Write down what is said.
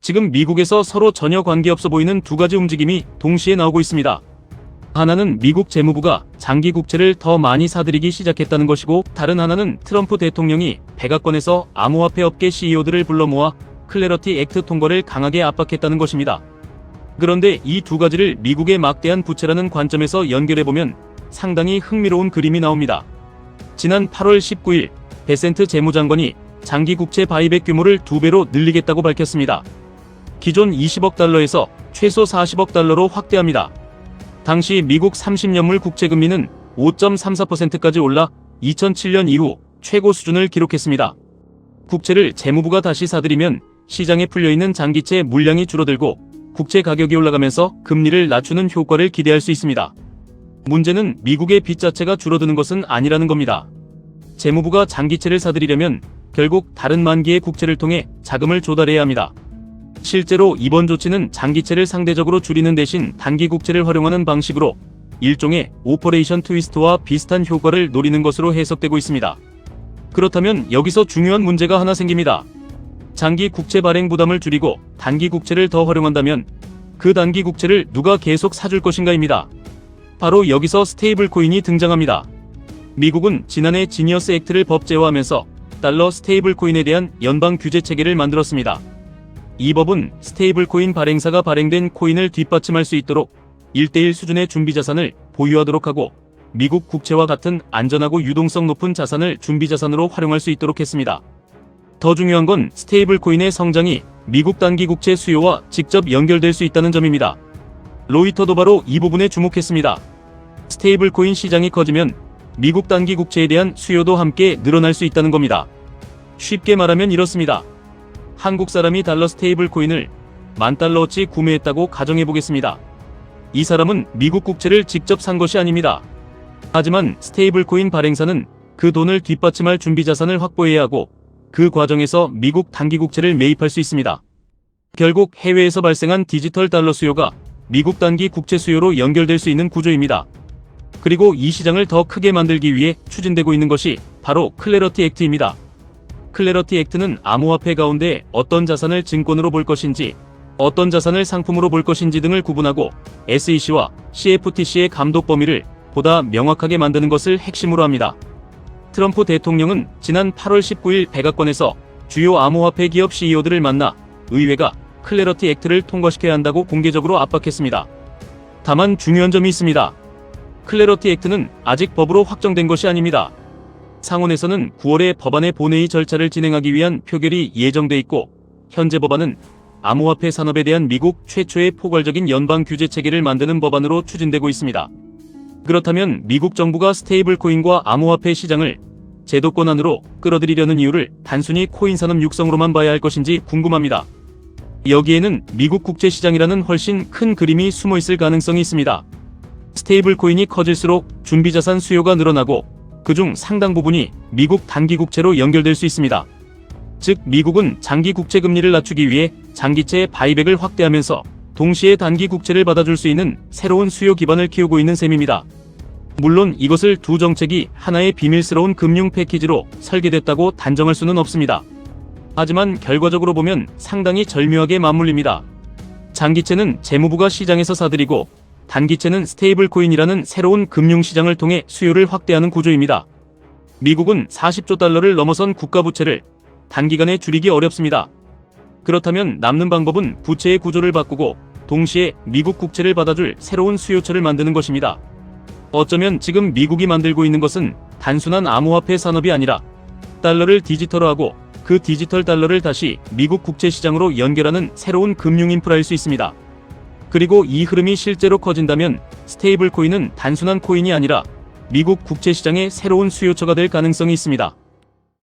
지금 미국에서 서로 전혀 관계없어 보이는 두 가지 움직임이 동시에 나오고 있습니다. 하나는 미국 재무부가 장기 국채를 더 많이 사들이기 시작했다는 것이고, 다른 하나는 트럼프 대통령이 백악관에서 암호화폐 업계 CEO들을 불러 모아 클래러티 액트 통과를 강하게 압박했다는 것입니다. 그런데 이 두 가지를 미국의 막대한 부채라는 관점에서 연결해보면 상당히 흥미로운 그림이 나옵니다. 지난 8월 19일 베센트 재무장관이 장기 국채 바이백 규모를 2배로 늘리겠다고 밝혔습니다. 기존 20억 달러에서 최소 40억 달러로 확대합니다. 당시 미국 30년물 국채 금리는 5.34%까지 올라 2007년 이후 최고 수준을 기록했습니다. 국채를 재무부가 다시 사들이면 시장에 풀려있는 장기채 물량이 줄어들고 국채 가격이 올라가면서 금리를 낮추는 효과를 기대할 수 있습니다. 문제는 미국의 빚 자체가 줄어드는 것은 아니라는 겁니다. 재무부가 장기채를 사들이려면 결국 다른 만기의 국채를 통해 자금을 조달해야 합니다. 실제로 이번 조치는 장기채를 상대적으로 줄이는 대신 단기 국채를 활용하는 방식으로 일종의 오퍼레이션 트위스트와 비슷한 효과를 노리는 것으로 해석되고 있습니다. 그렇다면 여기서 중요한 문제가 하나 생깁니다. 장기 국채 발행 부담을 줄이고 단기 국채를 더 활용한다면 그 단기 국채를 누가 계속 사줄 것인가입니다. 바로 여기서 스테이블 코인이 등장합니다. 미국은 지난해 지니어스 액트를 법제화하면서 달러 스테이블 코인에 대한 연방 규제 체계를 만들었습니다. 이 법은 스테이블 코인 발행사가 발행된 코인을 뒷받침할 수 있도록 1:1 수준의 준비자산을 보유하도록 하고, 미국 국채와 같은 안전하고 유동성 높은 자산을 준비자산으로 활용할 수 있도록 했습니다. 더 중요한 건 스테이블 코인의 성장이 미국 단기 국채 수요와 직접 연결될 수 있다는 점입니다. 로이터도 바로 이 부분에 주목했습니다. 스테이블 코인 시장이 커지면 미국 단기 국채에 대한 수요도 함께 늘어날 수 있다는 겁니다. 쉽게 말하면 이렇습니다. 한국 사람이 달러 스테이블 코인을 $10,000어치 구매했다고 가정해보겠습니다. 이 사람은 미국 국채를 직접 산 것이 아닙니다. 하지만 스테이블 코인 발행사는 그 돈을 뒷받침할 준비자산을 확보해야 하고, 그 과정에서 미국 단기 국채를 매입할 수 있습니다. 결국 해외에서 발생한 디지털 달러 수요가 미국 단기 국채 수요로 연결될 수 있는 구조입니다. 그리고 이 시장을 더 크게 만들기 위해 추진되고 있는 것이 바로 클래러티 액트입니다. 클래러티 액트는 암호화폐 가운데 어떤 자산을 증권으로 볼 것인지, 어떤 자산을 상품으로 볼 것인지 등을 구분하고 SEC와 CFTC의 감독 범위를 보다 명확하게 만드는 것을 핵심으로 합니다. 트럼프 대통령은 지난 8월 19일 백악관에서 주요 암호화폐 기업 CEO들을 만나 의회가 클래러티 액트를 통과시켜야 한다고 공개적으로 압박했습니다. 다만 중요한 점이 있습니다. 클래러티 액트는 아직 법으로 확정된 것이 아닙니다. 상원에서는 9월에 법안의 본회의 절차를 진행하기 위한 표결이 예정돼 있고, 현재 법안은 암호화폐 산업에 대한 미국 최초의 포괄적인 연방 규제 체계를 만드는 법안으로 추진되고 있습니다. 그렇다면 미국 정부가 스테이블 코인과 암호화폐 시장을 제도권 안으로 끌어들이려는 이유를 단순히 코인 산업 육성으로만 봐야 할 것인지 궁금합니다. 여기에는 미국 국제 시장이라는 훨씬 큰 그림이 숨어 있을 가능성이 있습니다. 스테이블 코인이 커질수록 준비자산 수요가 늘어나고 그중 상당 부분이 미국 단기 국채로 연결될 수 있습니다. 즉 미국은 장기 국채 금리를 낮추기 위해 장기채 바이백을 확대하면서 동시에 단기 국채를 받아줄 수 있는 새로운 수요 기반을 키우고 있는 셈입니다. 물론 이것을 두 정책이 하나의 비밀스러운 금융 패키지로 설계됐다고 단정할 수는 없습니다. 하지만 결과적으로 보면 상당히 절묘하게 맞물립니다. 장기채는 재무부가 시장에서 사들이고, 단기채는 스테이블 코인이라는 새로운 금융시장을 통해 수요를 확대하는 구조입니다. 미국은 40조 달러를 넘어선 국가부채를 단기간에 줄이기 어렵습니다. 그렇다면 남는 방법은 부채의 구조를 바꾸고 동시에 미국 국채를 받아줄 새로운 수요처를 만드는 것입니다. 어쩌면 지금 미국이 만들고 있는 것은 단순한 암호화폐 산업이 아니라 달러를 디지털화하고 그 디지털 달러를 다시 미국 국채 시장으로 연결하는 새로운 금융 인프라일 수 있습니다. 그리고 이 흐름이 실제로 커진다면 스테이블 코인은 단순한 코인이 아니라 미국 국채 시장의 새로운 수요처가 될 가능성이 있습니다.